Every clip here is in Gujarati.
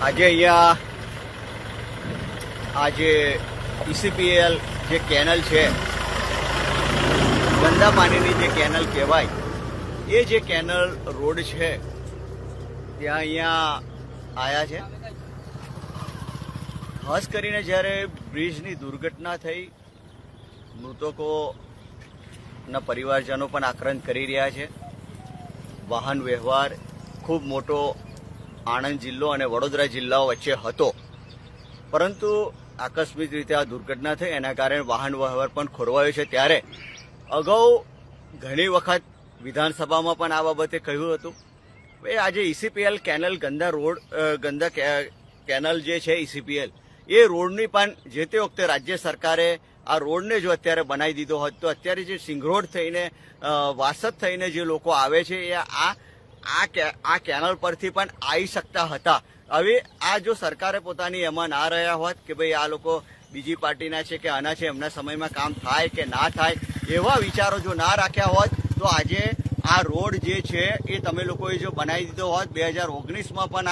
આજે અહીંયા આજે ઈસીપીએલ જે કેનલ છે, ગંદા પાણીની જે કેનલ કહેવાય, એ જે કેનલ રોડ છે ત્યાં અહીંયા આવ્યા છે. ખાસ કરીને જ્યારે બ્રિજની દુર્ઘટના થઈ, મૃતકોના પરિવારજનો પણ આક્રંદ કરી રહ્યા છે. વાહન વ્યવહાર ખૂબ મોટો આણંદ જિલ્લો અને વડોદરા જિલ્લાઓ વચ્ચે હતો, પરંતુ આકસ્મિક રીતે આ દુર્ઘટના થઈ એના કારણે વાહન વ્યવહાર પણ ખોરવાયો છે. ત્યારે અગાઉ ઘણી વખત વિધાનસભામાં પણ આ બાબતે કહ્યું હતું. આજે ઈસીપીએલ કેનલ ગંદા કેનલ જે છે ઈસીપીએલ, એ રોડની પણ જે તે વખતે રાજ્ય સરકારે આ રોડને જો અત્યારે બનાવી દીધો હોત તો અત્યારે જે સિંગરોડ થઈને વાસદ થઈને જે લોકો આવે છે એ આ કેનલ પરથી પણ આવી શકતા હતા. હવે આ જો સરકારે પોતાની એમાં ના રહ્યા હોત કે ભાઈ આ લોકો બીજી પાર્ટીના છે કે આના છે, એમના સમયમાં કામ થાય કે ના થાય, એવા વિચારો જો ના રાખ્યા હોત તો આજે આ રોડ જે છે એ તમે લોકોએ જો બનાવી દીધો હોત. 2019માં પણ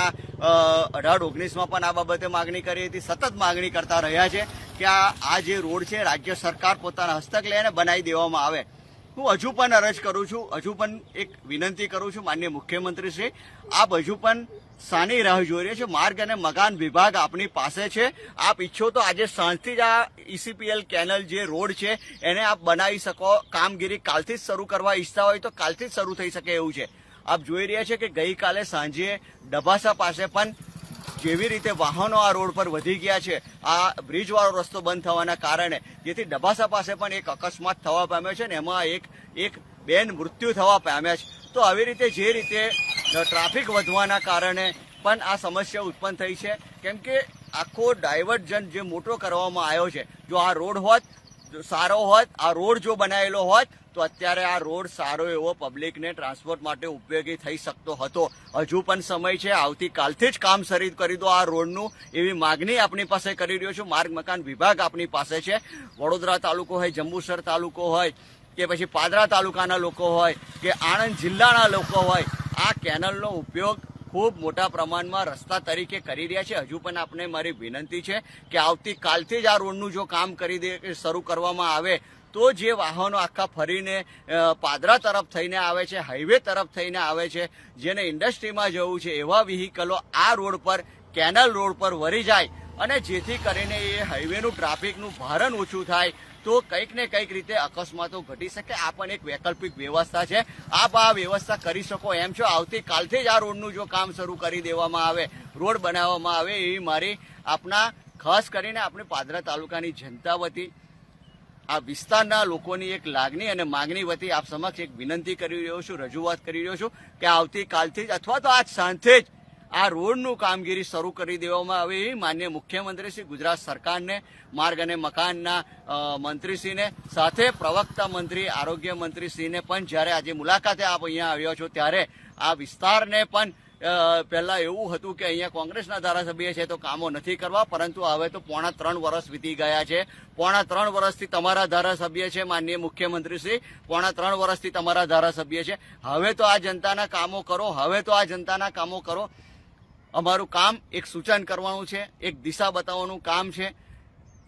18-19માં પણ આ બાબતે માગણી કરી હતી, સતત માગણી કરતા રહ્યા છે કે આ જે રોડ છે રાજ્ય સરકાર પોતાના હસ્તક લઈને બનાવી દેવામાં આવે. હું હજુ પણ અરજ કરું છું, હજુ પણ એક વિનંતી કરું છું માનનીય મુખ્યમંત્રી શ્રી, આપ હજુ પણ સાની રાહ જોઈ રહ્યા છો. માર્ગ અને મકાન વિભાગ આપની પાસે છે. આપ ઈચ્છો તો આજે સાંજથી જ આ ઈસીપીએલ કેનલ જે રોડ છે એને આપ બનાવી શકો. કામગીરી કાલથી જ શરૂ કરવા ઈચ્છતા હોય તો કાલથી જ શરૂ થઈ શકે એવું છે. આપ જોઈ રહ્યા છે કે ગઈકાલે સાંજે ડભાસા પાસે પણ જેવી રીતે વાહનો આ રોડ પર વધી ગયા છે, આ બ્રિજવાળો રસ્તો બંધ થવાના કારણે, જેથી ડભાસા પાસે પણ એક અકસ્માત થવા પામ્યો છે ને એમાં એક બેન મૃત્યુ થવા પામ્યા છે. તો આવી રીતે જે રીતે ટ્રાફિક વધવાના કારણે પણ આ સમસ્યા ઉત્પન્ન થઈ છે, કેમ કે આખો ડાયવર્ઝન જે મોટો કરવામાં આવ્યો છે, જો આ રોડ હોત સારો હોત, આ રોડ જો બનાવેલો હોત તો અત્યારે આ રોડ સારો એવો પબ્લિકને ટ્રાન્સપોર્ટ માટે ઉપયોગી થઈ શકતો હતો. હજુ પણ સમય છે, આવતીકાલથી જ કામ શરૂ કરી દો આ રોડનું, એવી માગણી આપણી પાસે કરી રહ્યો છું. માર્ગ મકાન વિભાગ આપણી પાસે છે. વડોદરા તાલુકો હોય, જંબુસર તાલુકો હોય કે પછી પાદરા તાલુકાના લોકો હોય કે આણંદ જિલ્લાના લોકો હોય, આ કેનલનો ઉપયોગ ખૂબ મોટા પ્રમાણમાં રસ્તા તરીકે કરી રહ્યા છે. હજુ પણ આપને મારી વિનંતી છે કે આવતીકાલથી જ આ રોડનું જો કામ શરૂ કરવામાં આવે તો જે વાહનો આખા ફરીને પાદરા તરફ થઈને આવે છે, હાઈવે તરફ થઈને આવે છે, જેને ઇન્ડસ્ટ્રીમાં જવું છે, એવા વ્હીકલો આ રોડ પર કેનલ રોડ પર વળી જાય અને જેથી કરીને એ હાઈવેનું ટ્રાફિકનું ભારણ ઓછું થાય તો કંઈક ને કંઈક રીતે અકસ્માતો ઘટી શકે. આ પણ એક વૈકલ્પિક વ્યવસ્થા છે. આપ આ વ્યવસ્થા કરી શકો એમ છો. આવતીકાલથી જ આ રોડનું જો કામ શરૂ કરી દેવામાં આવે, રોડ બનાવવામાં આવે, એવી મારી આપના ખાસ કરીને આપણી પાદરા તાલુકાની જનતા વતી, આ વિસ્તારના લોકોની એક લાગણી અને માગણી વતી આપ સમક્ષ એક વિનંતી કરી રહ્યો છું, રજૂઆત કરી રહ્યો છું કે આવતીકાલથી જ અથવા તો આજ સાંજે જ આ રોડનું કામગીરી શરૂ કરી દેવામાં આવે. એ માનનીય મુખ્યમંત્રી શ્રી, ગુજરાત સરકારને, માર્ગ અને મકાનના મંત્રીશ્રીને, સાથે પ્રવક્તા મંત્રી, આરોગ્ય મંત્રીશ્રીને પણ જ્યારે આજે મુલાકાતે આપ અહીંયા આવ્યા છો ત્યારે આ વિસ્તારને પણ પહેલા એવું હતું કે અહીંયા કોંગ્રેસના ધારાસભ્ય છે તો કામો નથી કરવા, પરંતુ હવે તો 3.5 વર્ષ વીતી ગયા છે. 3.5 વર્ષથી તમારા ધારાસભ્ય છે માનનીય મુખ્યમંત્રી શ્રી, 3.5 વર્ષથી તમારા ધારાસભ્ય છે. હવે તો આ જનતાના કામો કરો, હવે તો આ જનતાના કામો કરો. અમારું કામ એક સૂચન કરવાનું છે, એક દિશા બતાવવાનું કામ છે.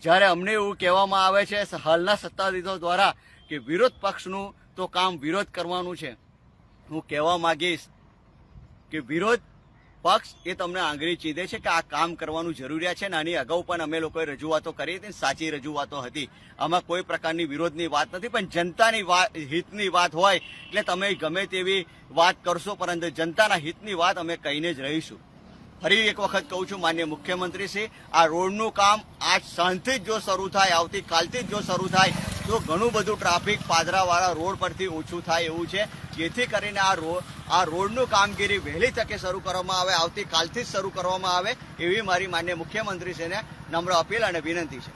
જ્યારે અમને એવું કહેવામાં આવે છે હાલના સત્તાધીશો દ્વારા કે વિરોધ પક્ષનું તો કામ વિરોધ કરવાનું છે, હું કહેવા માંગીશ કે વિરોધ પક્ષ એ તમને આંગળી ચીધે છે કે આ કામ કરવાનું જરૂરિયાત છે. આની અગાઉ પણ અમે લોકોએ રજૂઆતો કરી હતી, સાચી રજૂઆતો હતી. આમાં કોઈ પ્રકારની વિરોધની વાત નથી, પણ જનતાની હિતની વાત હોય એટલે તમે ગમે તેવી વાત કરશો, પરંતુ જનતાના હિતની વાત અમે કહીને જ રહીશું. ફરી એક વખત કહું છું માનનીય મુખ્યમંત્રી શ્રી, આ રોડનું કામ આજ સાંજથી જ જો શરૂ થાય, આવતીકાલથી જ જો શરૂ થાય તો ઘણું બધું ટ્રાફિક પાદરાવાળા રોડ પરથી ઓછું થાય એવું છે. જેથી કરીને આ રોડનું કામગીરી વહેલી તકે શરૂ કરવામાં આવે, આવતીકાલથી જ શરૂ કરવામાં આવે એવી મારી માનનીય મુખ્યમંત્રીશ્રીને નમ્ર અપીલ અને વિનંતી છે.